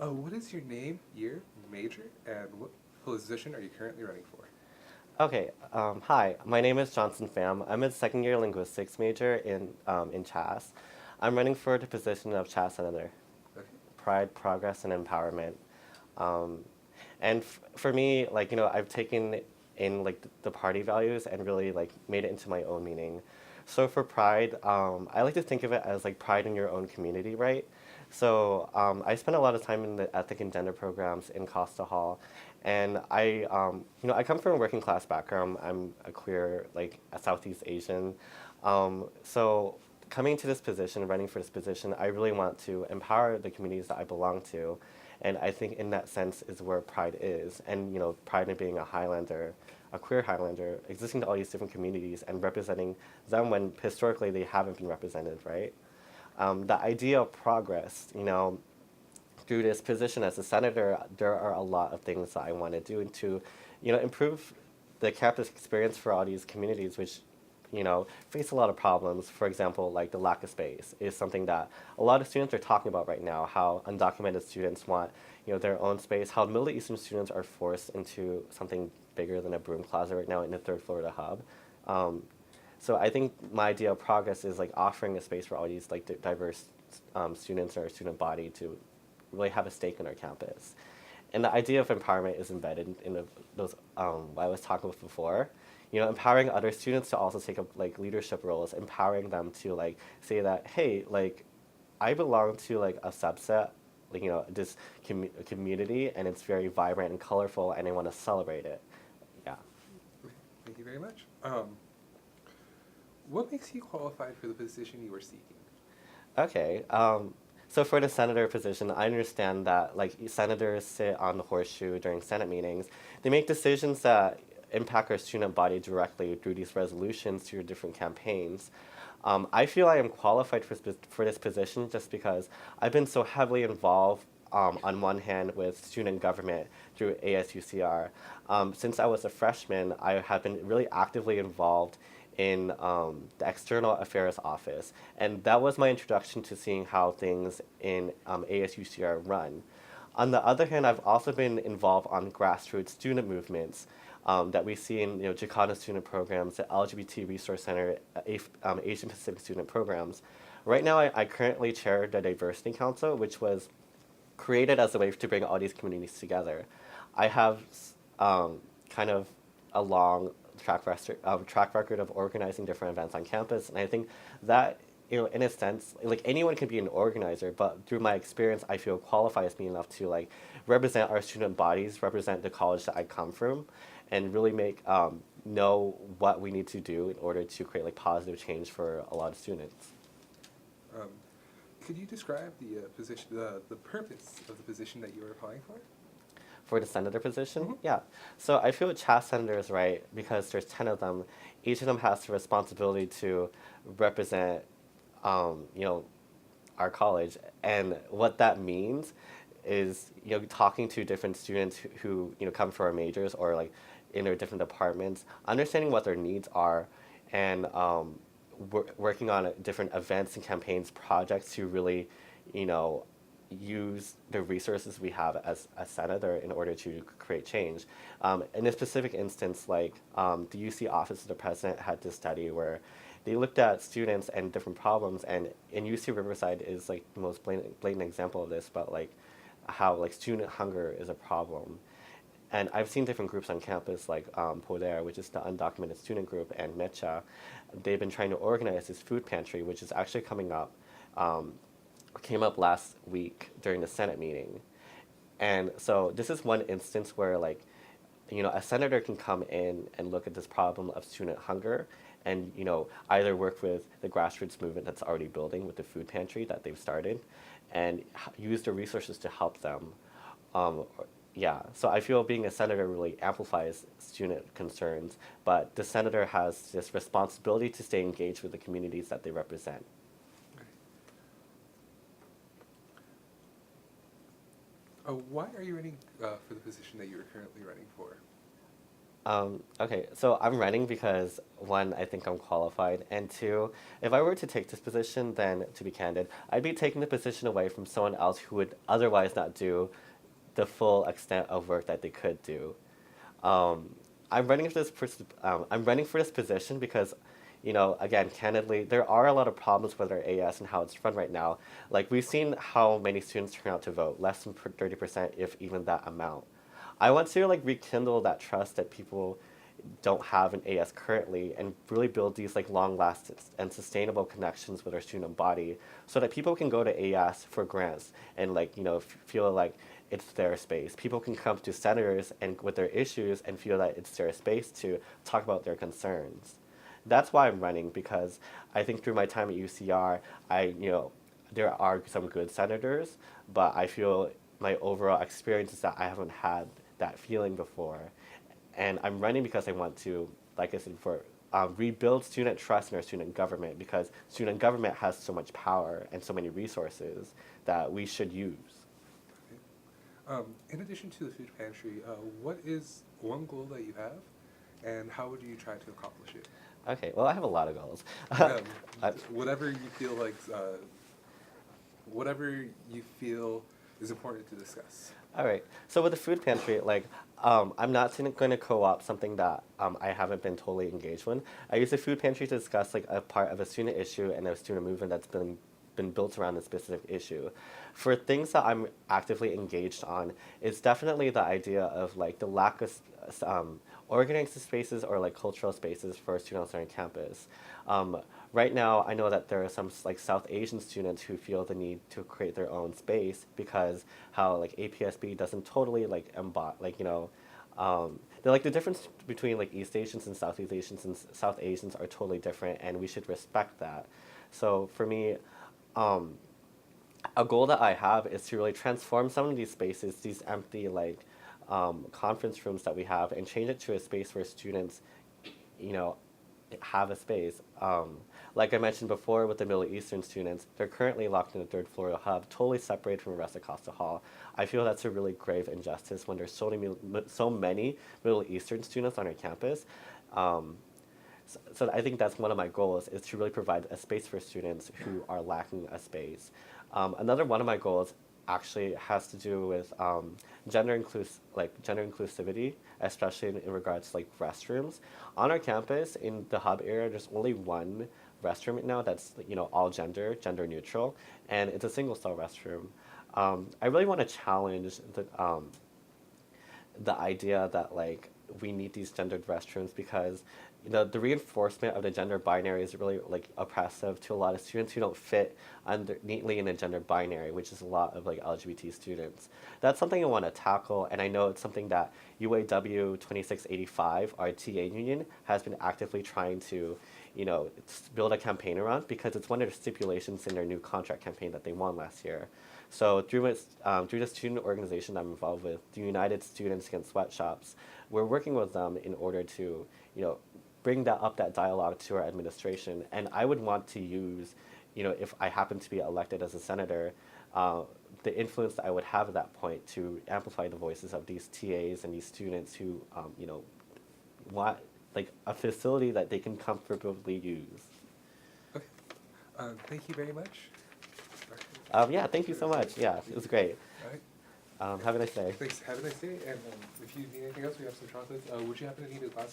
What is your name, year, major, and what position are you currently running for? Okay, hi, my name is Johnson Pham. I'm a second year linguistics major in CHASS. I'm running for the position of CHASS Senator, Okay. Pride, Progress, and Empowerment. Um, and for me, I've taken in like the party values and really like made it into my own meaning. So for Pride, I like to think of it as like pride in your own community, right? So I spent a lot of time in the ethnic and gender programs in Costa Hall, and I come from a working class background. I'm a queer, like a Southeast Asian. So coming to this position, running for this position, I really want to empower the communities that I belong to, and I think in that sense is where pride is, and pride in being a Highlander, a queer Highlander, existing to all these different communities and representing them when historically they haven't been represented, right? The idea of progress, through this position as a senator, there are a lot of things that I want to do to, improve the campus experience for all these communities, which, face a lot of problems. For example, like the lack of space is something that a lot of students are talking about right now. How undocumented students want, their own space. How Middle Eastern students are forced into something bigger than a broom closet right now in the third Florida hub. Um, so I think my idea of progress is like offering a space for all these like diverse students or student body to really have a stake in our campus. And the idea of empowerment is embedded in those what I was talking about before. Empowering other students to also take up like leadership roles, empowering them to like say that, hey, like I belong to like a subset, like this community, and it's very vibrant and colorful, and I want to celebrate it. Yeah. Okay. Thank you very much. What makes you qualified for the position you are seeking? Okay. So for the senator position, I understand that like senators sit on the horseshoe during Senate meetings. They make decisions that impact our student body directly through these resolutions to your different campaigns. I feel I am qualified for this position just because I've been so heavily involved on one hand with student government through ASUCR. Since I was a freshman, I have been really actively involved in the External Affairs Office. And that was my introduction to seeing how things in ASUCR run. On the other hand, I've also been involved on grassroots student movements that we see in Chicano student programs, the LGBT Resource Center, Asian Pacific student programs. Right now, I currently chair the Diversity Council, which was created as a way to bring all these communities together. I have kind of a long track record of organizing different events on campus, and I think that in a sense, like anyone can be an organizer, but through my experience, I feel qualifies me enough to like represent our student bodies, represent the college that I come from, and really make know what we need to do in order to create like positive change for a lot of students. Um, could you describe the position, the purpose of the position that you are applying for? For the senator position? Mm-hmm. Yeah. So I feel CHAS senators, right, because there's 10 of them, each of them has the responsibility to represent, you know, our college. And what that means is, talking to different students who come for our majors or like in their different departments, understanding what their needs are, and working on different events and campaigns, projects to really, you know, use the resources we have as a senator in order to create change. In a specific instance, like the UC Office of the President had this study where they looked at students and different problems, and in UC Riverside is like the most blatant example of this, but like how like student hunger is a problem. And I've seen different groups on campus, like Poder, which is the undocumented student group, and Mecha. They've been trying to organize this food pantry, which is actually coming up, came up last week during the Senate meeting. And so this is one instance where like, a senator can come in and look at this problem of student hunger and, either work with the grassroots movement that's already building with the food pantry that they've started and use the resources to help them. Um, yeah, so I feel being a senator really amplifies student concerns, but the senator has this responsibility to stay engaged with the communities that they represent. Okay. Why are you running for the position that you're currently running for? Okay, so I'm running because one, I think I'm qualified, and two, if I were to take this position, then to be candid, I'd be taking the position away from someone else who would otherwise not do the full extent of work that they could do. Um, I'm running for this position because, again, candidly, there are a lot of problems with our AS and how it's run right now. Like we've seen how many students turn out to vote, less than 30%, if even that amount. I want to like rekindle that trust that people don't have in AS currently and really build these like long lasting and sustainable connections with our student body so that people can go to AS for grants and like, feel like it's their space. People can come to senators and with their issues and feel that it's their space to talk about their concerns. That's why I'm running because I think through my time at UCR, there are some good senators, but I feel my overall experience is that I haven't had that feeling before. And I'm running because I want to, like I said before, rebuild student trust in our student government because student government has so much power and so many resources that we should use. In addition to the food pantry, what is one goal that you have, and how would you try to accomplish it? Okay, well, I have a lot of goals. Whatever you feel like, whatever you feel is important to discuss. All right. So with the food pantry, I'm not going to co-opt something that I haven't been totally engaged with. I use the food pantry to discuss like a part of a student issue and a student movement that's been built around a specific issue. For things that I'm actively engaged on, it's definitely the idea of like the lack of organized spaces or like cultural spaces for students on campus. Right now, I know that there are some like South Asian students who feel the need to create their own space because how like APSB doesn't totally like they're like the difference between like East Asians and Southeast Asians and South Asians are totally different, and we should respect that. So for me, a goal that I have is to really transform some of these spaces, these empty conference rooms that we have, and change it to a space where students, you know, have a space. Like I mentioned before with the Middle Eastern students, they're currently locked in the third floor of the hub, totally separated from the rest of Costa Hall. I feel that's a really grave injustice when there's so many Middle Eastern students on our campus. So I think that's one of my goals is to really provide a space for students who are lacking a space. Another one of my goals actually has to do with gender inclusivity, especially in regards to like restrooms. On our campus in the hub area, there's only one restroom right now that's all gender neutral, and it's a single stall restroom. I really want to challenge the idea that like we need these gendered restrooms because the reinforcement of the gender binary is really like oppressive to a lot of students who don't fit neatly in a gender binary, which is a lot of like LGBT students. That's something I want to tackle, and I know it's something that UAW 2685, our TA union, has been actively trying to build a campaign around because it's one of the stipulations in their new contract campaign that they won last year. So through the student organization I'm involved with, the United Students Against Sweatshops, we're working with them in order to, bring that dialogue to our administration. And I would want to use, if I happen to be elected as a senator, the influence that I would have at that point to amplify the voices of these TAs and these students who, want like a facility that they can comfortably use. Okay. Thank you very much. Yeah, thank you so much. Yeah, it was great. All right. Have a nice day. Thanks. Have a nice day. And if you need anything else, we have some chocolates. Would you happen to need a glass